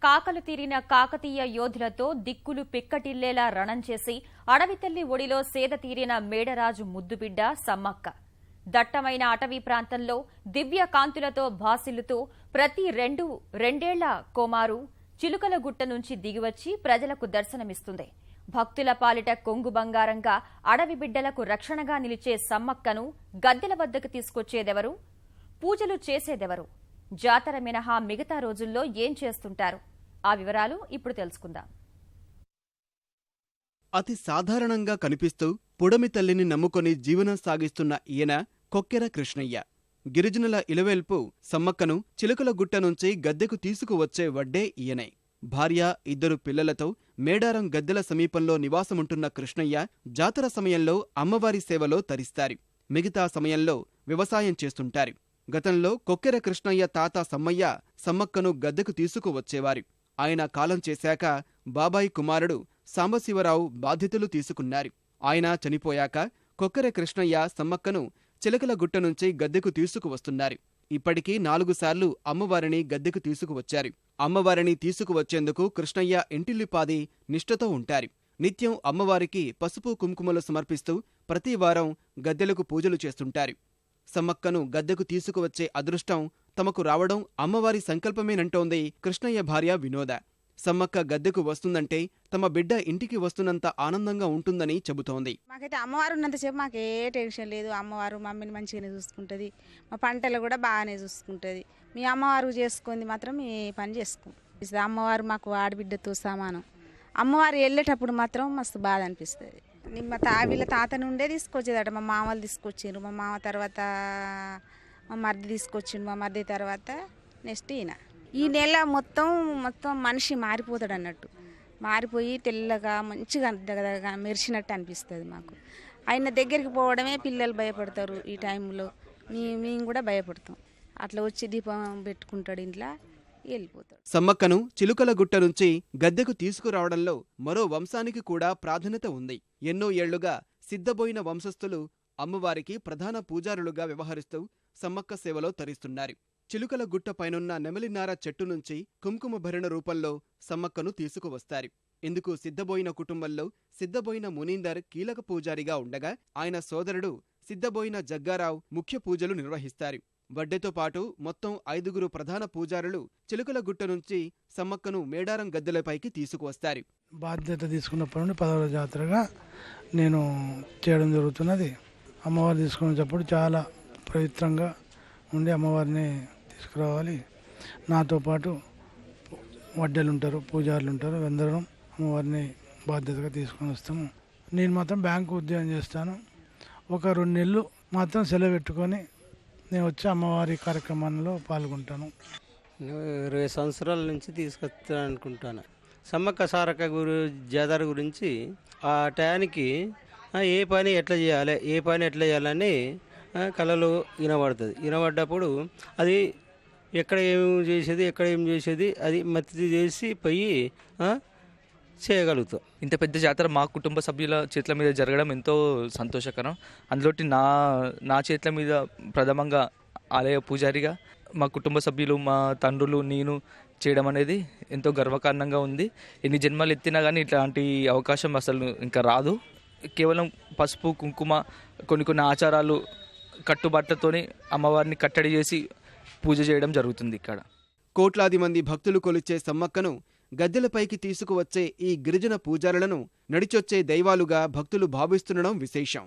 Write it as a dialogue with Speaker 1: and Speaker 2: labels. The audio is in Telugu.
Speaker 1: కాకలు తీరిన కాకతీయ యోధులతో దిక్కులు పిక్కటిల్లేలా రణం చేసి అడవితల్లి ఒడిలో సేద తీరిన మేడరాజు ముద్దుబిడ్డ సమ్మక్క. దట్టమైన అటవీ ప్రాంతంలో దివ్య కాంతులతో భాసిల్లుతూ ప్రతి రెండేళ్ల కోమారు చిలుకల గుట్ట నుంచి దిగివచ్చి ప్రజలకు దర్శనమిస్తుంది. భక్తుల పాలిట కొంగు బంగారంగా అడవి బిడ్డలకు రక్షణగా నిలిచే సమ్మక్కను గద్దెల వద్దకు తీసుకొచ్చేదెవరు? పూజలు చేసేదెవరు? జాతర మినహా మిగతా రోజుల్లో ఏం చేస్తుంటారు? ఆ వివరాలు ఇప్పుడు తెలుసుకుందాం.
Speaker 2: అతి సాధారణంగా కనిపిస్తూ పుడమి తల్లిని నమ్ముకొని జీవనం సాగిస్తున్న ఈయన కొక్కెర కృష్ణయ్య. గిరిజనుల ఇలవేల్పు సమ్మక్కను చిలుకల గుట్ట నుంచి గద్దెకు తీసుకువచ్చే వడ్డే ఈయనే. భార్య, 2 పిల్లలతో మేడారం గద్దెల సమీపంలో నివాసముంటున్న కృష్ణయ్య జాతర సమయంలో అమ్మవారి సేవలో తరిస్తారు. మిగతా సమయంలో వ్యవసాయం చేస్తుంటారు. గతంలో కొక్కెర కృష్ణయ్య తాత సమ్మయ్య సమ్మక్కను గద్దెకు తీసుకువచ్చేవారు. ఆయన కాలం చేశాక బాబాయి కుమారుడు సాంబశివరావు బాధ్యతలు తీసుకున్నారు. ఆయన చనిపోయాక కొక్కెర కృష్ణయ్య సమ్మక్కను చిలకల గుట్ట నుంచి గద్దెకు తీసుకువస్తున్నారు. ఇప్పటికీ 4 సార్లు అమ్మవారిని గద్దెకు తీసుకువచ్చారు. అమ్మవారిని తీసుకువచ్చేందుకు కృష్ణయ్య ఇంటిల్లిపాది నిష్ఠతో ఉంటారు. నిత్యం అమ్మవారికి పసుపు కుంకుమలు సమర్పిస్తూ ప్రతి వారం గద్దెలకు పూజలు చేస్తుంటారు. సమ్మక్కను గద్దెకు తీసుకువచ్చే అదృష్టం తమకు రావడం అమ్మవారి సంకల్పమేనంటోంది కృష్ణయ్య భార్య వినోద. సమ్మక్క గద్దెకు వస్తుందంటే తమ బిడ్డ ఇంటికి వస్తున్నంత ఆనందంగా ఉంటుందని చెబుతోంది.
Speaker 3: మాకైతే అమ్మవారు ఉన్నంతసేపు మాకు ఏ టెన్షన్ లేదు. అమ్మవారు మమ్మీని మంచిగానే చూసుకుంటుంది. మా పంటలు కూడా బాగానే చూసుకుంటుంది. మీ అమ్మవారు చేసుకుంది మాత్రం ఈ పని చేసుకో. అమ్మవారు మాకు ఆడబిడ్డతో సమానం. అమ్మవారు వెళ్ళేటప్పుడు మాత్రం మస్తు బాధ అనిపిస్తుంది. వీళ్ళ తాత నుండే తీసుకొచ్చేదట. మా మామలు తీసుకొచ్చిండ్రు. మా మామ తర్వాత మా మరిది తీసుకొచ్చిండు. మా మరిది తర్వాత నెక్స్ట్ ఈయన. ఈ నెల మొత్తం మనిషి మారిపోతాడు అన్నట్టు. మారిపోయి తెల్లగా మంచిగా మెరిసినట్టు అనిపిస్తుంది మాకు. ఆయన దగ్గరికి పోవడమే పిల్లలు భయపడతారు. ఈ టైంలో మేము కూడా భయపడతాం. అట్లా వచ్చి దీపం పెట్టుకుంటాడు ఇంట్లో, వెళ్ళిపోతాడు.
Speaker 2: సమ్మక్కను చిలుకల గుట్ట నుంచి గద్దెకు తీసుకురావడంలో మరో వంశానికి కూడా ప్రాధాన్యత ఉంది. ఎన్నో ఏళ్లుగా సిద్ధబోయిన వంశస్థులు అమ్మవారికి ప్రధాన పూజారులుగా వ్యవహరిస్తూ సమ్మక్క సేవలో తరిస్తున్నారు. చిలుకల గుట్ట పైనున్న నెమలినార చెట్టు నుంచి కుంకుమ భరణ రూపంలో సమ్మక్కను తీసుకువస్తారు. ఇందుకు సిద్ధబోయిన కుటుంబంలో సిద్ధబోయిన మునీందర్ కీలక పూజారిగా ఉండగా ఆయన సోదరుడు సిద్ధబోయిన జగ్గారావు ముఖ్య పూజలు నిర్వహిస్తారు. వడ్డెతో పాటు మొత్తం 5 ప్రధాన పూజారులు చిలుకల గుట్ట నుంచి సమ్మక్కను మేడారం గద్దెలపైకి తీసుకువస్తారు.
Speaker 4: బాధ్యత తీసుకున్నప్పటి నుండి 10వ జాతరగా నేను చేయడం జరుగుతున్నది. అమ్మవారు తీసుకునేటప్పుడు చాలా పవిత్రంగా ఉండి అమ్మవారిని తీసుకురావాలి. నాతో పాటు వడ్డెలు ఉంటారు, పూజారులు ఉంటారు. అందరం అమ్మవారిని బాధ్యతగా తీసుకొని వస్తాము. నేను మాత్రం బ్యాంకు ఉద్యోగం చేస్తాను. ఒక 2 నెలలు మాత్రం సెలవు పెట్టుకొని నేను వచ్చి అమ్మవారి కార్యక్రమాల్లో పాల్గొంటాను.
Speaker 5: 20 సంవత్సరాల నుంచి తీసుకొస్తాను అనుకుంటాను. సమ్మక్క సారక్క జాతర గురించి ఆ టయానికి ఏ పని ఎట్లా చేయాలని కళలు వినబడ్డప్పుడు అది ఎక్కడ ఏం చేసేది అది మత్తి చేసి పోయి చేయగలుగుతాం.
Speaker 6: ఇంత పెద్ద జాతర మా కుటుంబ సభ్యుల చేతుల మీద జరగడం ఎంతో సంతోషకరం. అందులోటి నా చేతుల మీద ప్రథమంగా ఆలయ పూజారిగా మా కుటుంబ సభ్యులు, మా తండ్రులు, నేను చేయడం అనేది ఎంతో గర్వకారణంగా ఉంది. ఎన్ని జన్మలు ఎత్తినా కానీ ఇట్లాంటి అవకాశం అసలు ఇంకా రాదు. కేవలం పసుపు కుంకుమ కొన్ని ఆచారాలు కట్టుబాట్లతోనే అమ్మవారిని కట్టడి చేసి పూజ చేయడం జరుగుతుంది. ఇక్కడ
Speaker 2: కోట్లాది మంది భక్తులు కొలిచే సమ్మక్కను గద్దెలపైకి తీసుకువచ్చే ఈ గిరిజన పూజారులను నడిచొచ్చే దైవాలుగా భక్తులు భావిస్తుండడం విశేషం.